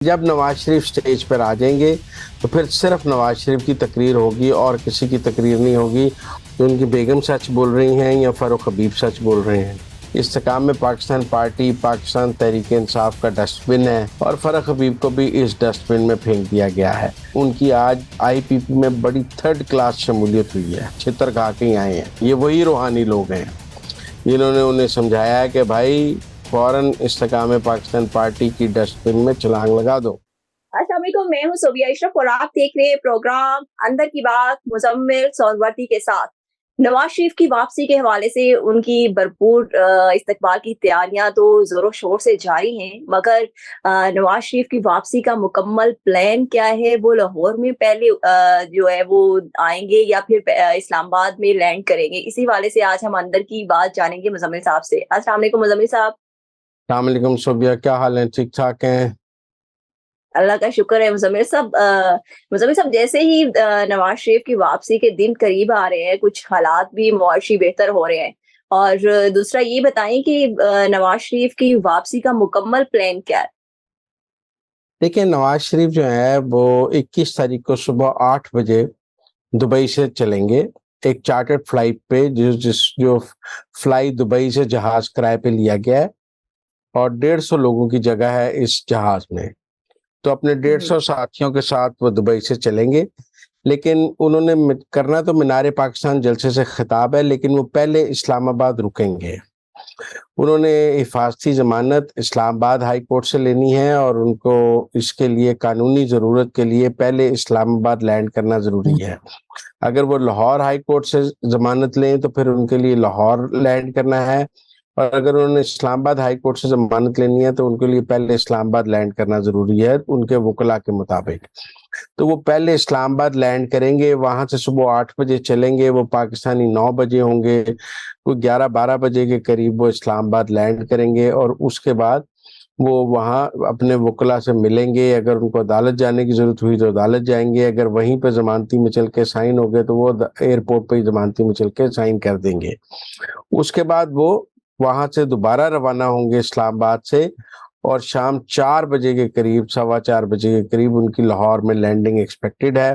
جب نواز شریف سٹیج پر آ جائیں گے تو پھر صرف نواز شریف کی تقریر ہوگی اور کسی کی تقریر نہیں ہوگی کہ ان کی بیگم سچ بول رہی ہیں یا فاروق حبیب سچ بول رہے ہیں۔ استحکام میں پاکستان پارٹی پاکستان تحریک انصاف کا ڈسٹ بن ہے اور فاروق حبیب کو بھی اس ڈسٹ بن میں پھینک دیا گیا ہے۔ ان کی آج آئی پی پی میں بڑی تھرڈ کلاس شمولیت ہوئی ہے، چھتر کھا کے آئے ہیں۔ یہ وہی روحانی لوگ ہیں جنہوں نے انہیں سمجھایا ہے کہ بھائی فوراً استحکام پاکستان پارٹی کی ڈسٹ بن میں چھلانگ لگا دو۔ السلام علیکم، میں ہوں صوبیہ اشرف اور آپ دیکھ رہے ہیں پروگرام اندر کی بات مزمل سونورتی کے ساتھ۔ نواز شریف کی واپسی کے حوالے سے ان کی بھرپور استقبال کی تیاریاں تو زور و شور سے جاری ہیں، مگر نواز شریف کی واپسی کا مکمل پلان کیا ہے؟ وہ لاہور میں پہلے جو ہے وہ آئیں گے یا پھر اسلام آباد میں لینڈ کریں گے؟ اسی حوالے سے آج ہم اندر کی بات جانیں گے مزمل صاحب سے۔ السلام علیکم مزمل صاحب۔ السلام علیکم صوبیہ، کیا حال ہے؟ ٹھیک ٹھاک ہیں؟ اللہ کا شکر ہے مزمل صاحب۔ مزمل صاحب، جیسے ہی نواز شریف کی واپسی کے دن قریب آ رہے ہیں، کچھ حالات بھی معاشی بہتر ہو رہے ہیں، اور دوسرا یہ بتائیں کہ نواز شریف کی واپسی کا مکمل پلان کیا ہے؟ دیکھیں، نواز شریف جو ہے وہ 21 تاریخ کو صبح 8 بجے دبئی سے چلیں گے ایک چارٹرڈ فلائٹ پہ، جو فلائی دبئی سے جہاز کرائے پہ لیا گیا ہے، اور 150 لوگوں کی جگہ ہے اس جہاز میں۔ تو اپنے 150 ساتھیوں کے ساتھ وہ دبئی سے چلیں گے، لیکن انہوں نے کرنا تو مینار پاکستان جلسے سے خطاب ہے، لیکن وہ پہلے اسلام آباد رکیں گے۔ انہوں نے حفاظتی ضمانت اسلام آباد ہائی کورٹ سے لینی ہے، اور ان کو اس کے لیے قانونی ضرورت کے لیے پہلے اسلام آباد لینڈ کرنا ضروری ہے۔ اگر وہ لاہور ہائی کورٹ سے ضمانت لیں تو پھر ان کے لیے لاہور لینڈ کرنا ہے، اور اگر انہوں نے اسلام آباد ہائی کورٹ سے ضمانت لینی ہے تو ان کے لیے پہلے اسلام آباد لینڈ کرنا ضروری ہے ان کے وکلاء کے مطابق۔ تو وہ پہلے اسلام آباد لینڈ کریں گے، وہاں سے صبح 8 بجے چلیں گے، وہ پاکستانی 9 بجے ہوں گے، کوئی 11-12 بجے کے قریب وہ اسلام آباد لینڈ کریں گے، اور اس کے بعد وہ وہاں اپنے وکلاء سے ملیں گے۔ اگر ان کو عدالت جانے کی ضرورت ہوئی تو عدالت جائیں گے، اگر وہیں پہ ضمانتی میں چل کے سائن ہو گئے تو وہ ایئرپورٹ پہ ہی ضمانتی میں چل کے سائن کر دیں گے۔ اس کے بعد وہ وہاں سے دوبارہ روانہ ہوں گے اسلام آباد سے، اور شام 4 بجے کے قریب، 4:15 بجے کے قریب ان کی لاہور میں لینڈنگ ایکسپیکٹڈ ہے،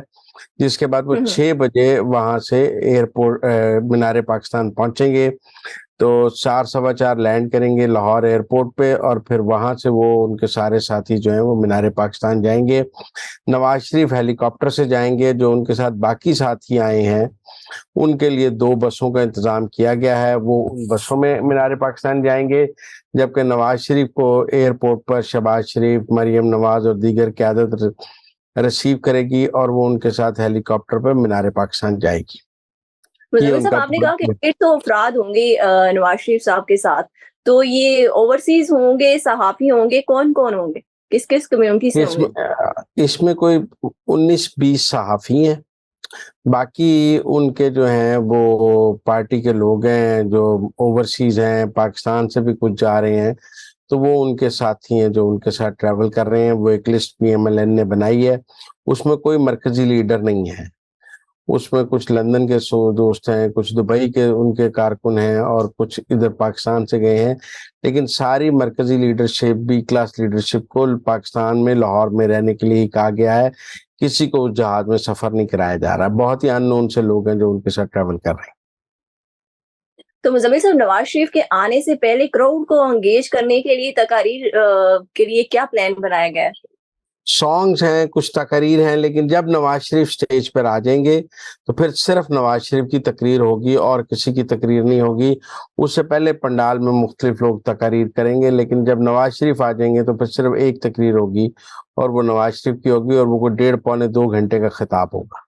جس کے بعد وہ 6 بجے وہاں سے ایئرپورٹ مینار پاکستان پہنچیں گے۔ تو 4:15 لینڈ کریں گے لاہور ایئرپورٹ پہ، اور پھر وہاں سے وہ ان کے سارے ساتھی جو ہیں وہ مینار پاکستان جائیں گے۔ نواز شریف ہیلی کاپٹر سے جائیں گے، جو ان کے ساتھ باقی ساتھی آئے ہیں ان کے لیے 2 بسوں کا انتظام کیا گیا ہے، وہ ان بسوں میں مینار پاکستان جائیں گے، جبکہ نواز شریف کو ایئرپورٹ پر شہباز شریف، مریم نواز اور دیگر قیادت ریسیو کرے گی، اور وہ ان کے ساتھ ہیلی کاپٹر پر مینار پاکستان جائے گی۔ یہ مزمل ان صاحب، کا آپ نے کہا کہ 150 افراد ہوں گے نواز شریف صاحب کے ساتھ، تو یہ اوورسیز ہوں گے، صحافی ہوں گے، کون کون ہوں گے؟ کس کس کمیونٹی سے ہوں گے؟ اس میں کوئی 19-20 صحافی ہیں، باقی ان کے جو ہیں وہ پارٹی کے لوگ ہیں جو اوورسیز ہیں، پاکستان سے بھی کچھ جا رہے ہیں، تو وہ ان کے ساتھی ہیں جو ان کے ساتھ ٹریول کر رہے ہیں۔ وہ ایک list P M L N نے بنائی ہے، اس میں کوئی مرکزی لیڈر نہیں ہے، اس میں کچھ لندن کے دوست ہیں، کچھ دبئی کے ان کے کارکن ہیں، اور کچھ ادھر پاکستان سے گئے ہیں، لیکن ساری مرکزی لیڈرشپ، بی کلاس لیڈرشپ کو پاکستان میں لاہور میں رہنے کے لیے کہا گیا ہے، کسی کو اس جہاز میں سفر نہیں کرایا جا رہا۔ بہت ہی ان نون سے لوگ ہیں جو ان کے ساتھ ٹریول کر رہے ہیں۔ تو مزمل صاحب، نواز شریف کے آنے سے پہلے کراؤڈ کو انگیج کرنے کے لیے تقاریر کے لیے کیا پلان بنایا گیا ہے؟ سانگز ہیں، کچھ تقریر ہیں، لیکن جب نواز شریف سٹیج پر آ جائیں گے تو پھر صرف نواز شریف کی تقریر ہوگی اور کسی کی تقریر نہیں ہوگی۔ اس سے پہلے پنڈال میں مختلف لوگ تقریر کریں گے، لیکن جب نواز شریف آ جائیں گے تو پھر صرف ایک تقریر ہوگی، اور وہ نواز شریف کی ہوگی، اور وہ کوئی 1.5-2 گھنٹے کا خطاب ہوگا۔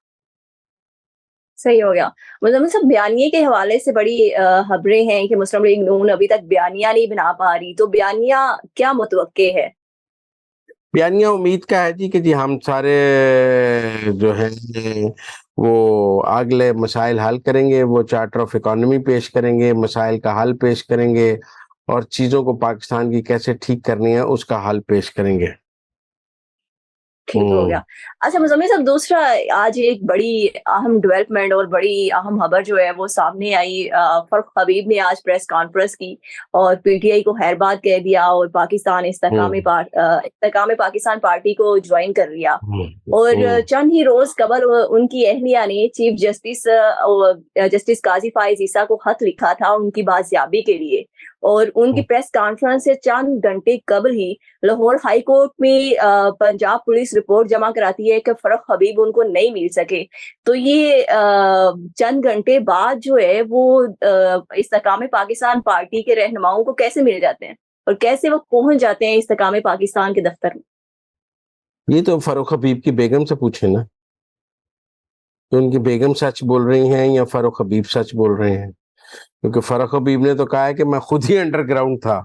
صحیح ہو گیا۔ مزمل صاحب، بیانیے کے حوالے سے بڑی خبریں ہیں کہ مسلم لیگ نون ابھی تک بیانیہ نہیں بنا پا رہی، تو بیانیہ کیا متوقع ہے؟ بیانیہ امید کا ہے جی کہ ہم سارے جو ہیں وہ اگلے مسائل حل کریں گے، وہ چارٹر آف اکانومی پیش کریں گے، مسائل کا حل پیش کریں گے، اور چیزوں کو پاکستان کی کیسے ٹھیک کرنی ہے اس کا حل پیش کریں گے۔ ठीक हो गया। अच्छा मुज़म्मिल साहब, दूसरा आज एक बड़ी अहम डेवलपमेंट और बड़ी अहम खबर जो है वो सामने आई। फरूख हबीब ने आज प्रेस कॉन्फ्रेंस की और पीटीआई को खैरबाद कह दिया और पाकिस्तान इस्तेकाम पाकिस्तान पार्टी को ज्वाइन कर लिया। और चंद ही रोज कबल उनकी अहलिया ने जस्टिस काजी फाइज ईसा को खत लिखा था उनकी बाजियाबी के लिए, और उनकी प्रेस कॉन्फ्रेंस से चंद घंटे कबल ही लाहौर हाई कोर्ट में पंजाब पुलिस रिपोर्ट जमा कराती है कि फरूख हबीब उनको नहीं मिल सके। तो ये चंद घंटे बाद जो है वो इस्तेकाम पाकिस्तान पार्टी के रहनुमाओं को कैसे मिल जाते हैं और कैसे वो पहुंच जाते हैं इस्तेकाम पाकिस्तान के दफ्तर में? ये तो फरूख हबीब की बेगम से पूछे ना, कि उनकी बेगम सच बोल रही हैं या फरूख हबीब सच बोल रहे हैं। क्योंकि फरूख हबीब ने तो कहा है कि मैं खुद ही अंडरग्राउंड था।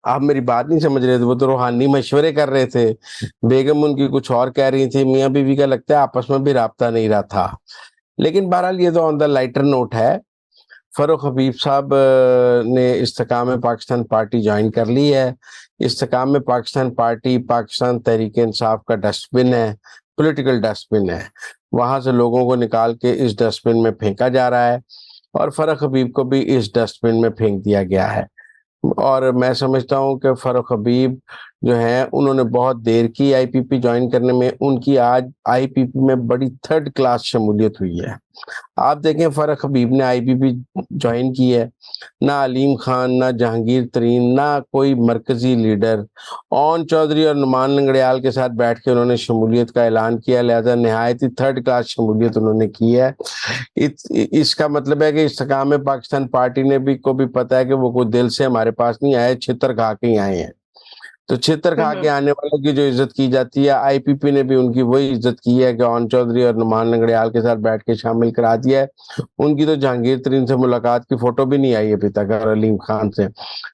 आप मेरी बात नहीं समझ रहे थे, वो तो रूहानी मशवरे कर रहे थे। बेगम उनकी कुछ और कह रही थी, मियाँ बीवी का लगता है आपस में भी राब्ता नहीं रहा था। लेकिन बहरहाल ये तो ऑन द लाइटर नोट है। फरूख हबीब साहब ने इस्तेकाम पाकिस्तान पार्टी ज्वाइन कर ली है। इस्तेकाम पाकिस्तान पार्टी पाकिस्तान तहरीक इंसाफ का डस्टबिन है, पॉलिटिकल डस्टबिन है। वहां से लोगों को निकाल के इस डस्टबिन में फेंका जा रहा है और फरूख हबीब को भी इस डस्टबिन में फेंक दिया गया है। और मैं समझता हूँ कि फरूख हबीब जो है उन्होंने बहुत देर की आईपीपी ज्वाइन करने में। उनकी आज आईपीपी में बड़ी थर्ड क्लास शमूलियत हुई है। आप देखें, फरूख हबीब ने आईपीपी ज्वाइन की है, ना अलीम खान, ना जहांगीर तरीन, ना कोई मरकजी लीडर। ओन चौधरी और नुमान लंगड़ियाल के साथ बैठ के उन्होंने शमूलियत का ऐलान किया, लिहाजा नहायत ही थर्ड क्लास शमूलियत उन्होंने की है। इसका मतलब है कि इस्तेकाम पाकिस्तान पार्टी ने भी को भी पता है कि वो कोई दिल से हमारे पास नहीं आए, छितर खा के ही आए हैं। तो छितर खा के आने वालों की जो इज्जत की जाती है, आईपीपी ने भी उनकी वही इज्जत की है कि ओन चौधरी और नुमान लंगड़ियाल के साथ बैठ के शामिल करा दिया है। उनकी तो जहांगीर तरीन से मुलाकात की फोटो भी नहीं आई अभी तक, और अलीम खान से,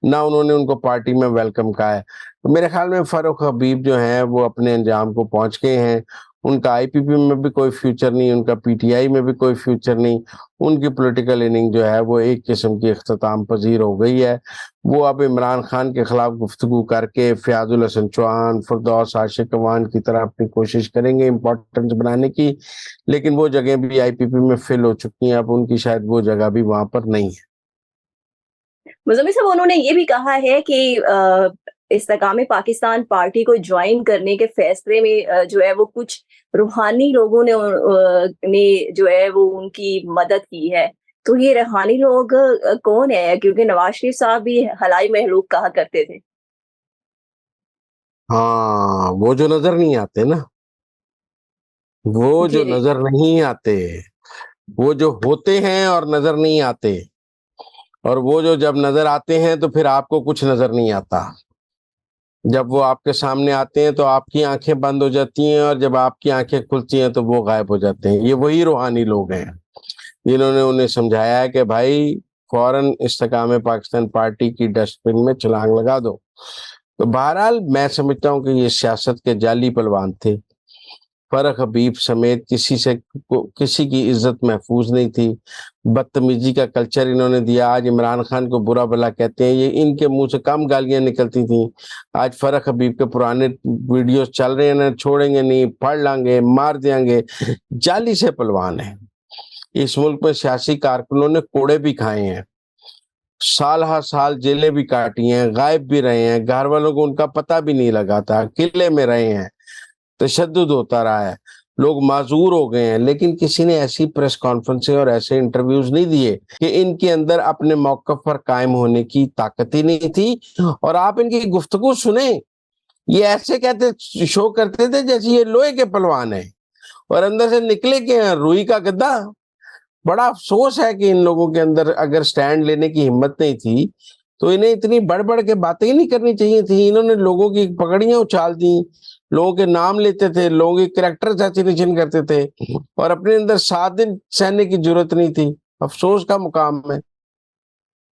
ना उन्होंने उनको पार्टी में वेलकम कहा है। तो मेरे ख्याल में फरूख हबीब जो है वो अपने अंजाम को पहुंच गए हैं। उनका आईपीपी में भी कोई फ्यूचर नहीं, उनका पीटीआई में भी कोई फ्यूचर नहीं। उनकी पॉलिटिकल इनिंग जो है वो एक किस्म की इख्तिताम पजीर हो गई है। वो अब इमरान खान के खिलाफ गुफ्तगू करके फयाजुल हसन चौहान, फिरदौस आशिक अवान की तरह अपनी कोशिश करेंगे इम्पोर्टेंस बनाने की, लेकिन वो जगह भी आईपीपी में फिल हो चुकी हैं। अब उनकी शायद वो जगह भी वहां पर नहीं है। मुज़म्मिल साहब, उन्होंने ये भी कहा है कि इस्तेकाम पाकिस्तान पार्टी को ज्वाइन करने के फैसले में जो है वो कुछ रूहानी लोगों ने जो है वो उनकी मदद की है। तो ये रूहानी लोग कौन है? क्योंकि नवाज शरीफ साहब भी हलाई महलूक कहा करते थे। हाँ, वो जो नजर नहीं आते ना, वो जी, जो जी। नजर नहीं आते, वो जो होते हैं और नजर नहीं आते, और वो जो जब नजर आते हैं तो फिर आपको कुछ नजर नहीं आता। जब वो आपके सामने आते हैं तो आपकी आंखें बंद हो जाती हैं, और जब आपकी आंखें खुलती हैं तो वो गायब हो जाते हैं। ये वही रूहानी लोग हैं जिन्होंने उन्हें समझाया है कि भाई फौरन इस्तेकाम पाकिस्तान पार्टी की डस्टबिन में छलांग लगा दो। तो बहरहाल मैं समझता हूँ कि ये सियासत के जाली पहलवान थे। फरूख हबीब समेत किसी की इज्जत महफूज नहीं थी। बदतमीजी का कल्चर इन्होंने दिया। आज इमरान खान को बुरा भला कहते हैं, ये इनके मुंह से कम गालियां निकलती थी। आज फरूख हबीब के पुराने वीडियोस चल रहे हैं ना, छोड़ेंगे नहीं, फाड़ लाएंगे, मार देंगे। जाली से पहलवान है। इस मुल्क में सियासी कारकुनों ने कोड़े भी खाए हैं, साल हर साल जेलें भी काटी हैं, गायब भी रहे हैं, घर वालों को उनका पता भी नहीं लगा था, किले में रहे हैं, तशद्दुद होता रहा है, लोग माजूर हो गए हैं। लेकिन किसी ने ऐसी प्रेस कॉन्फ्रेंसें और ऐसे इंटरव्यूज नहीं दिए कि इनके अंदर अपने मौकफ पर कायम होने की ताकत ही नहीं थी। और आप इनकी गुफ्तगू सुने, ये ऐसे कहते शो करते थे जैसे ये लोहे के पहलवान है, और अंदर से निकले के हैं रुई का गद्दा। बड़ा अफसोस है कि इन लोगों के अंदर अगर स्टैंड लेने की हिम्मत नहीं थी तो इन्हें इतनी बढ़ बढ़ के बातें ही नहीं करनी चाहिए थी। इन्होंने लोगों की पगड़ियां उछाल दी, लोगों के नाम लेते थे, लोगों की कैरेक्टर असैसिनेशन करते थे, और अपने अंदर 7 दिन सहने की जरूरत नहीं थी। अफसोस का मुकाम है।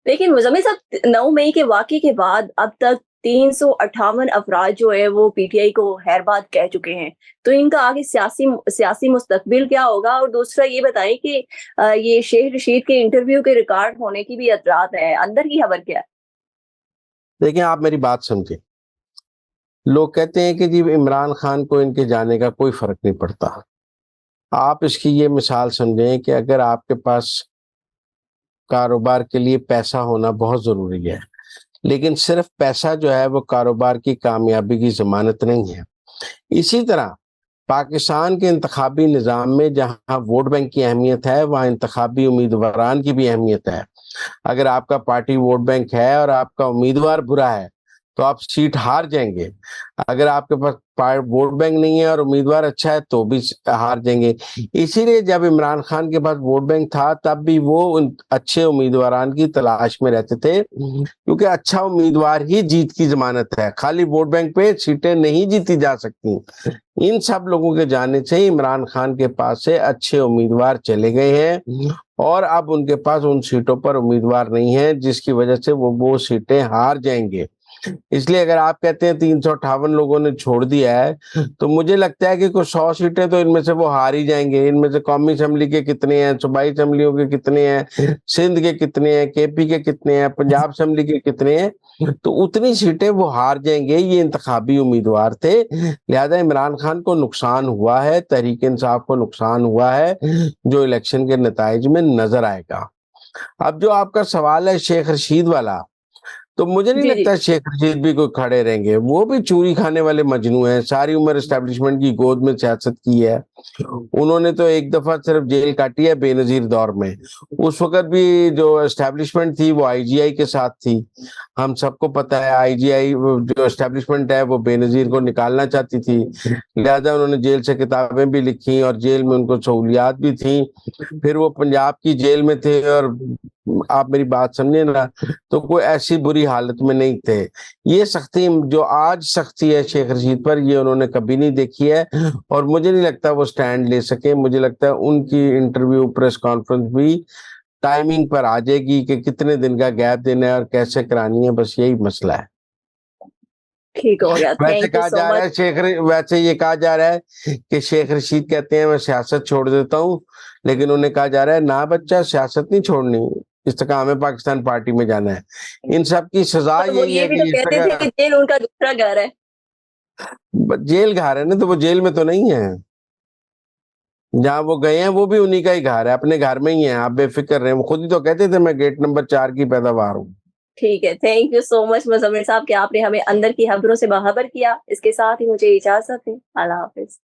लेकिन मुज़म्मिल साहब, 9 मई के वाक़ये के बाद अब तक 358 अफराद जो है वो पीटीआई को खैरबाद कह चुके हैं। तो इनका आगे सियासी मुस्तकबिल क्या होगा? और दूसरा ये बताएं कि ये शेख रशीद के इंटरव्यू के रिकॉर्ड होने की भी अतरात है। अंदर की खबर क्या है? देखिए, आप मेरी बात समझे। लोग कहते हैं कि जी इमरान खान को इनके जाने का कोई फर्क नहीं पड़ता। आप इसकी ये मिसाल समझें कि अगर आपके पास कारोबार के लिए पैसा होना बहुत ज़रूरी है, लेकिन सिर्फ पैसा जो है वो कारोबार की कामयाबी की ज़मानत नहीं है। इसी तरह पाकिस्तान के इंतखाबी निज़ाम में जहाँ वोट बैंक की अहमियत है, वहाँ इंतखाबी उम्मीदवारान की भी अहमियत है। अगर आपका पार्टी वोट बैंक है और आपका उम्मीदवार बुरा है, तो आप सीट हार जाएंगे। अगर आपके पास वोट बैंक नहीं है और उम्मीदवार अच्छा है तो भी हार जाएंगे। इसीलिए जब इमरान खान के पास वोट बैंक था तब भी वो उन अच्छे उम्मीदवारान की तलाश में रहते थे, क्योंकि अच्छा उम्मीदवार ही जीत की जमानत है। खाली वोट बैंक पे सीटें नहीं जीती जा सकती। इन सब लोगों के जाने से इमरान खान के पास से अच्छे उम्मीदवार चले गए हैं और अब उनके पास उन सीटों पर उम्मीदवार नहीं है, जिसकी वजह से वो सीटें हार जाएंगे। इसलिए अगर आप कहते हैं 358 लोगों ने छोड़ दिया है, तो मुझे लगता है कि कुछ 100 सीटें तो इनमें से वो हार ही जाएंगे। इनमें से कौमी असेंबली के कितने हैं, सूबाई असेंबलियों के कितने हैं, सिंध के कितने हैं, केपी के कितने हैं, पंजाब असेंबली के कितने हैं, तो उतनी सीटें वो हार जाएंगे। ये इंतखाबी उम्मीदवार थे, लिहाजा इमरान खान को नुकसान हुआ है, तहरीक इंसाफ को नुकसान हुआ है, जो इलेक्शन के नताइज में नजर आएगा। अब जो आपका सवाल है शेख रशीद वाला, तो मुझे नहीं जी जी लगता शेख रशीद भी कोई खड़े रहेंगे। वो भी चूरी खाने वाले मजनू हैं, सारी उम्र एस्टेब्लिशमेंट की गोद में सियासत की है। उन्होंने तो एक दफा सिर्फ जेल काटी है बेनजीर दौर में। उस वक्त भी जो एस्टेब्लिशमेंट थी वो आईजीआई के साथ थी। हम सबको पता है आईजीआई जो एस्टेब्लिशमेंट है वो बेनजीर को निकालना चाहती थी, लिहाजा उन्होंने जेल से किताबें भी लिखी और जेल में उनको सहूलियात भी थी। फिर वो पंजाब की जेल में थे और आप मेरी बात समझे ना, तो कोई ऐसी बुरी हालत में नहीं थे। ये सख्ती जो आज सख्ती है शेख रशीद पर, ये उन्होंने कभी नहीं देखी है और मुझे नहीं लगता वो स्टैंड ले सके। मुझे लगता है उनकी इंटरव्यू प्रेस कॉन्फ्रेंस भी टाइमिंग पर आ जाएगी कि कितने दिन का गैप देना है और कैसे करानी है, बस यही मसला है। ठीक हो गया। वैसे थैंक यू कहा सो जा रहा मच। है वैसे ये कहा जा रहा है कि शेख रशीद कहते हैं मैं सियासत छोड़ देता हूँ, लेकिन उन्हें कहा जा रहा है ना बच्चा, सियासत नहीं छोड़नी, इस्तेकाम में पाकिस्तान पार्टी में जाना है। इन सब की सजा और वो यही ये है भी कि तो कहते थे कि जेल उनका दूसरा घर है। जेल घर है ना, तो वो जेल में तो नहीं है। जहाँ वो गए हैं वो भी उन्हीं का ही घर है, अपने घर में ही है, आप बेफिक्र रहे। वो खुद ही तो कहते थे मैं गेट नंबर 4 की पैदावार हूँ। ठीक है, thank you so much Muzammil साहब कि आपने हमें अंदर की खबरों से बाखबर किया। इसके साथ ही मुझे इजाज़त है। अल्लाह हाफ़िज़।